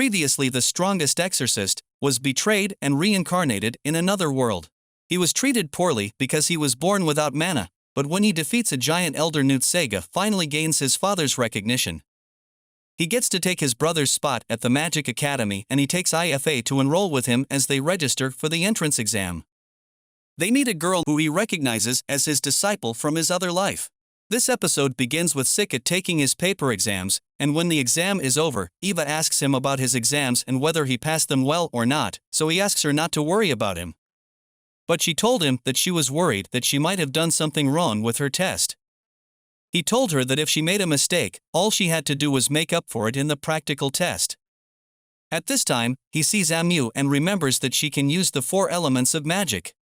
previously the strongest exorcist, was betrayed and reincarnated in another world. He was treated poorly because he was born without mana, but when he defeats a giant elder, Newt Sega finally gains his father's recognition. He gets to take his brother's spot at the Magic Academy, and he takes IFA to enroll with him as they register for the entrance exam. They meet a girl who he recognizes as his disciple from his other life. This episode begins with Sika taking his paper exams, and when the exam is over, Eva asks him about his exams and whether he passed them well or not, so he asks her not to worry about him. But she told him that she was worried that she might have done something wrong with her test. He told her that if she made a mistake, all she had to do was make up for it in the practical test. At this time, he sees Amu and remembers that she can use the 4 elements of magic.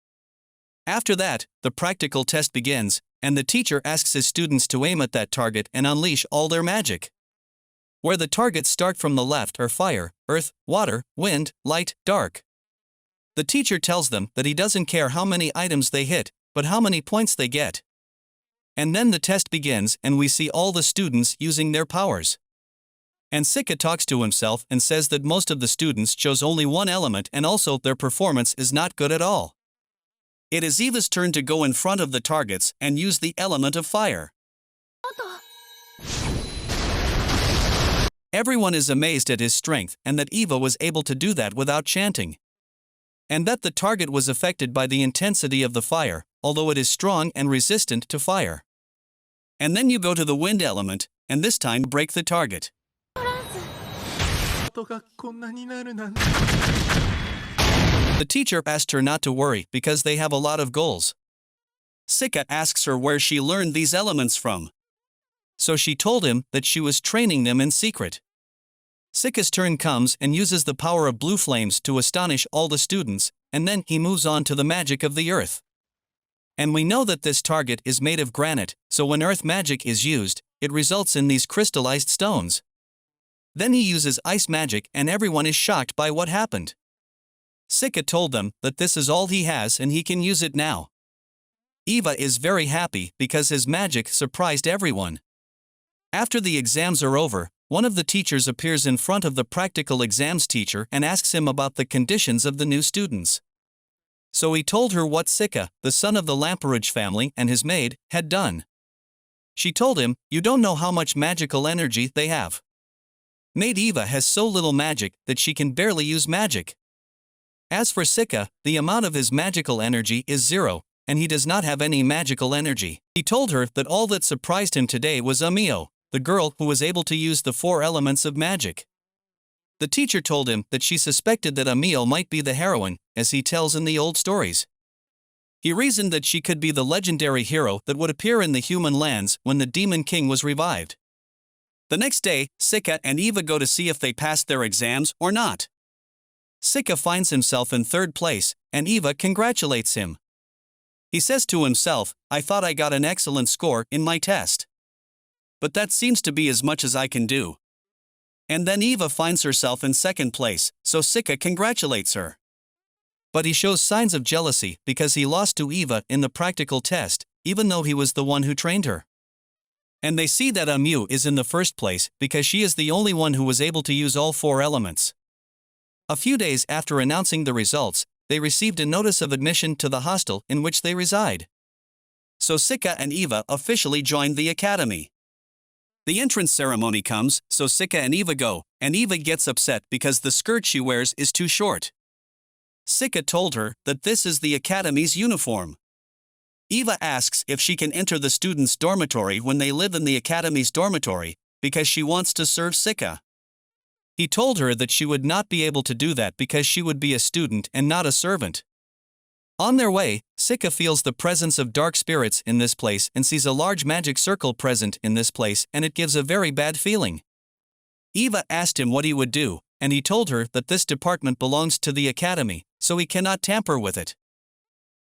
After that, the practical test begins, and the teacher asks his students to aim at that target and unleash all their magic. Where the targets start from the left are fire, earth, water, wind, light, dark. The teacher tells them that he doesn't care how many items they hit, but how many points they get. And then the test begins and we see all the students using their powers. And Sika talks to himself and says that most of the students chose only one element and also their performance is not good at all. It is Eva's turn to go in front of the targets and use the element of fire. Everyone is amazed at his strength and that Eva was able to do that without chanting. And that the target was affected by the intensity of the fire, although it is strong and resistant to fire. And then you go to the wind element, and this time break the target. The teacher asked her not to worry because they have a lot of goals. Sika asks her where she learned these elements from. So she told him that she was training them in secret. Sika's turn comes and uses the power of blue flames to astonish all the students, and then he moves on to the magic of the earth. And we know that this target is made of granite, so when earth magic is used, it results in these crystallized stones. Then he uses ice magic and everyone is shocked by what happened. Sika told them that this is all he has and he can use it now. Eva is very happy because his magic surprised everyone. After the exams are over, one of the teachers appears in front of the practical exams teacher and asks him about the conditions of the new students. So he told her what Sika, the son of the Lamperouge family and his maid, had done. She told him, "You don't know how much magical energy they have. Maid Eva has so little magic that she can barely use magic. As for Sika, the amount of his magical energy is 0, and he does not have any magical energy." He told her that all that surprised him today was Amio, the girl who was able to use the 4 elements of magic. The teacher told him that she suspected that Amio might be the heroine, as he tells in the old stories. He reasoned that she could be the legendary hero that would appear in the human lands when the Demon King was revived. The next day, Sika and Eva go to see if they passed their exams or not. Sika finds himself in 3rd place, and Eva congratulates him. He says to himself, "I thought I got an excellent score in my test. But that seems to be as much as I can do." And then Eva finds herself in 2nd place, so Sika congratulates her. But he shows signs of jealousy because he lost to Eva in the practical test, even though he was the one who trained her. And they see that Amu is in the 1st place because she is the only one who was able to use all 4 elements. A few days after announcing the results, they received a notice of admission to the hostel in which they reside. So Sika and Eva officially joined the academy. The entrance ceremony comes, so Sika and Eva go, and Eva gets upset because the skirt she wears is too short. Sika told her that this is the academy's uniform. Eva asks if she can enter the students' dormitory when they live in the academy's dormitory, because she wants to serve Sika. He told her that she would not be able to do that because she would be a student and not a servant. On their way, Sika feels the presence of dark spirits in this place and sees a large magic circle present in this place, and it gives a very bad feeling. Eva asked him what he would do, and he told her that this department belongs to the academy, so he cannot tamper with it.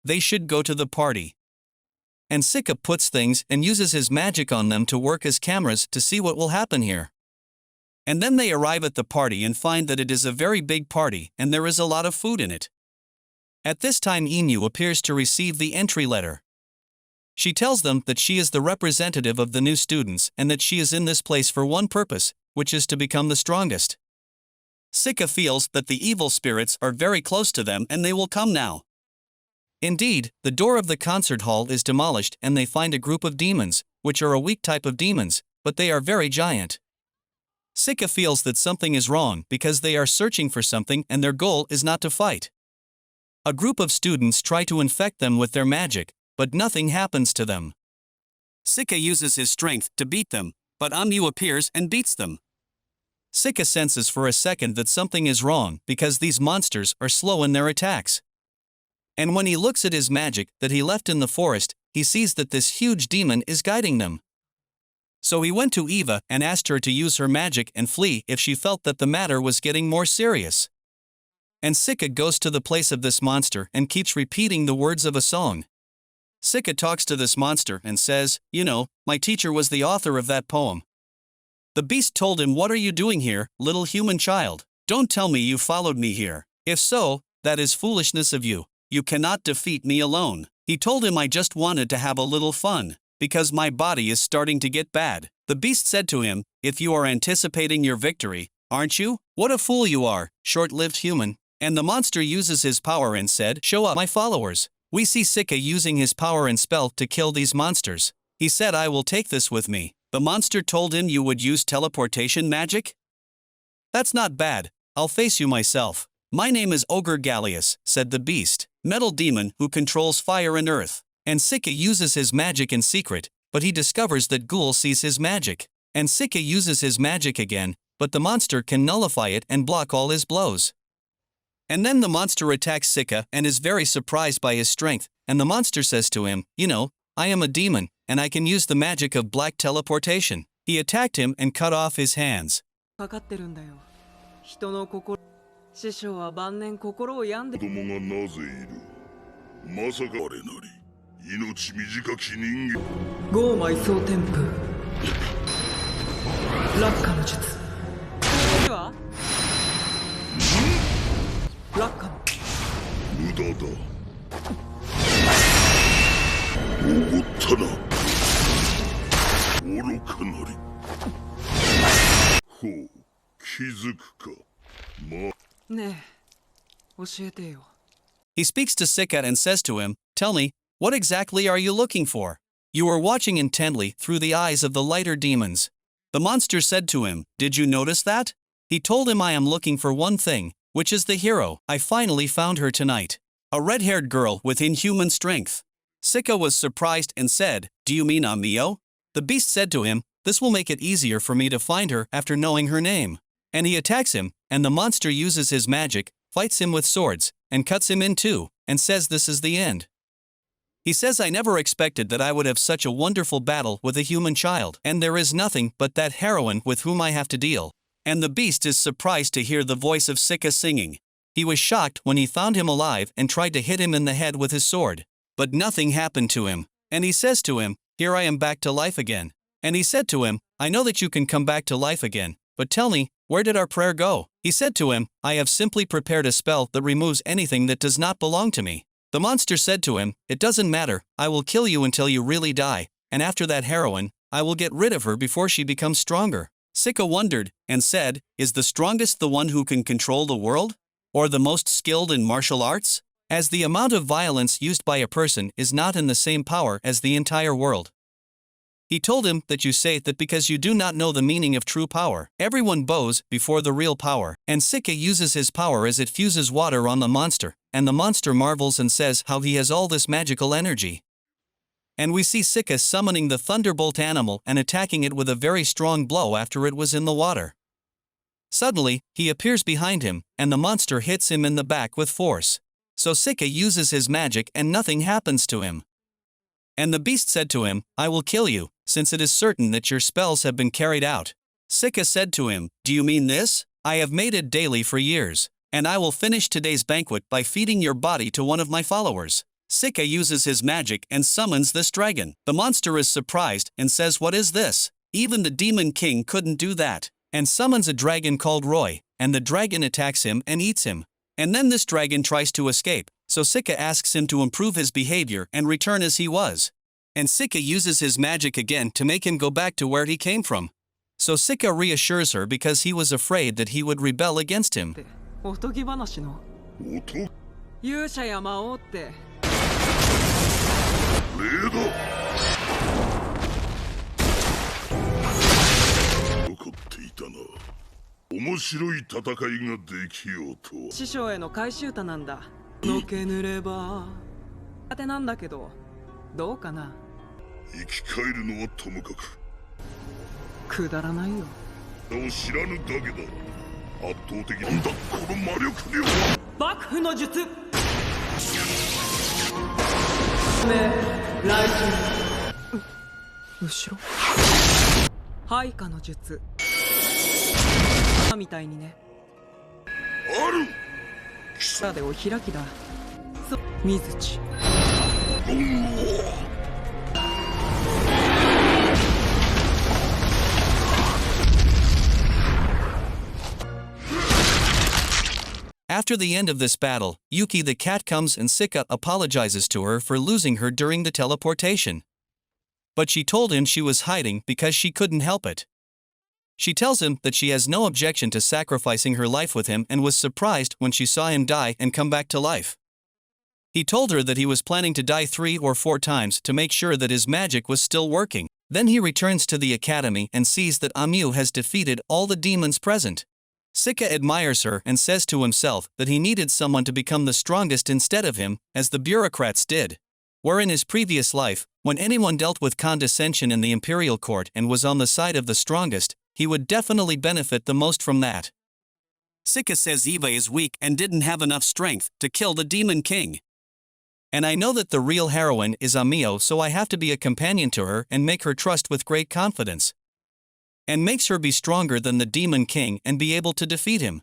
They should go to the party. And Sika puts things and uses his magic on them to work as cameras to see what will happen here. And then they arrive at the party and find that it is a very big party and there is a lot of food in it. At this time Inu appears to receive the entry letter. She tells them that she is the representative of the new students and that she is in this place for one purpose, which is to become the strongest. Sika feels that the evil spirits are very close to them and they will come now. Indeed, the door of the concert hall is demolished and they find a group of demons, which are a weak type of demons, but they are very giant. Sika feels that something is wrong because they are searching for something and their goal is not to fight. A group of students try to infect them with their magic, but nothing happens to them. Sika uses his strength to beat them, but Anu appears and beats them. Sika senses for a second that something is wrong because these monsters are slow in their attacks. And when he looks at his magic that he left in the forest, he sees that this huge demon is guiding them. So he went to Eva and asked her to use her magic and flee if she felt that the matter was getting more serious. And Sika goes to the place of this monster and keeps repeating the words of a song. Sika talks to this monster and says, "You know, my teacher was the author of that poem." The beast told him, "What are you doing here, little human child? Don't tell me you followed me here. If so, that is foolishness of you. You cannot defeat me alone." He told him, "I just wanted to have a little fun, because my body is starting to get bad." The beast said to him, "If you are anticipating your victory, aren't you? What a fool you are, short-lived human." And the monster uses his power and said, "Show up, my followers." We see Sika using his power and spell to kill these monsters. He said, "I will take this with me." The monster told him, "You would use teleportation magic? That's not bad, I'll face you myself." "My name is Ogre Gallius," said the beast, metal demon who controls fire and earth. And Sika uses his magic in secret, but he discovers that Ghoul sees his magic. And Sika uses his magic again, but the monster can nullify it and block all his blows. And then the monster attacks Sika and is very surprised by his strength, and the monster says to him, "You know, I am a demon, and I can use the magic of black teleportation." He attacked him and cut off his hands. かかってるんだよ。人の心。師匠は晩年心を病んで。子供がなぜいる。まさか我なり。命短き人間。豪埋葬天風。落下の術。では？落下の。無駄だ。おごったな。愚かなり。ほう、気づくか。ま。ねえ、教えてよ。He speaks to Sika and says to him, "Tell me, what exactly are you looking for?" You are watching intently through the eyes of the lighter demons. The monster said to him, "Did you notice that?" He told him, "I am looking for one thing, which is the hero. I finally found her tonight. A red-haired girl with inhuman strength." Sika was surprised and said, "Do you mean Amio?" The beast said to him, "This will make it easier for me to find her after knowing her name." And he attacks him, and the monster uses his magic, fights him with swords, and cuts him in two, and says this is the end. He says, "I never expected that I would have such a wonderful battle with a human child, and there is nothing but that heroine with whom I have to deal." And the beast is surprised to hear the voice of Sika singing. He was shocked when he found him alive and tried to hit him in the head with his sword. But nothing happened to him. And he says to him, "Here I am back to life again." And he said to him, "I know that you can come back to life again, but tell me, where did our prayer go?" He said to him, "I have simply prepared a spell that removes anything that does not belong to me." The monster said to him, "It doesn't matter, I will kill you until you really die, and after that heroine, I will get rid of her before she becomes stronger." Sika wondered, and said, "Is the strongest the one who can control the world? Or the most skilled in martial arts? As the amount of violence used by a person is not in the same power as the entire world." He told him that you say that because you do not know the meaning of true power. Everyone bows before the real power. And Sika uses his power as it fuses water on the monster, and the monster marvels and says how he has all this magical energy. And we see Sika summoning the thunderbolt animal and attacking it with a very strong blow after it was in the water. Suddenly, he appears behind him, and the monster hits him in the back with force. So Sika uses his magic and nothing happens to him. And the beast said to him, "I will kill you, since it is certain that your spells have been carried out." Sika said to him, "Do you mean this? I have made it daily for years, and I will finish today's banquet by feeding your body to one of my followers." Sika uses his magic and summons this dragon. The monster is surprised and says, "What is this? Even the demon king couldn't do that," and summons a dragon called Roy, and the dragon attacks him and eats him. And then this dragon tries to escape, so Sika asks him to improve his behavior and return as he was. And Sika uses his magic again to make him go back to where he came from. So Sika reassures her because he was afraid that he would rebel against him. おとぎ話の音勇者や魔王って。霊だ。分かっていたな。面白い戦いができようとは。師匠への回収歌なんだ。のけぬれば当てなんだけど、どうかな。生き返るのはともかく。くだらないよ。を知らぬだけだ。圧倒的なんだこの魔力量は。幕府の術。ライジン。後ろ。配下の術。みたいにね。ある。さでお開きだ。水地。After the end of this battle, Yuki the cat comes and Sika apologizes to her for losing her during the teleportation. But she told him she was hiding because she couldn't help it. She tells him that she has no objection to sacrificing her life with him and was surprised when she saw him die and come back to life. He told her that he was planning to die 3 or 4 times to make sure that his magic was still working. Then he returns to the academy and sees that Amu has defeated all the demons present. Sika admires her and says to himself that he needed someone to become the strongest instead of him, as the bureaucrats did. Where in his previous life, when anyone dealt with condescension in the imperial court and was on the side of the strongest, he would definitely benefit the most from that. Sika says Eva is weak and didn't have enough strength to kill the demon king. And I know that the real heroine is Amio, so I have to be a companion to her and make her trust with great confidence. And makes her be stronger than the demon king and be able to defeat him.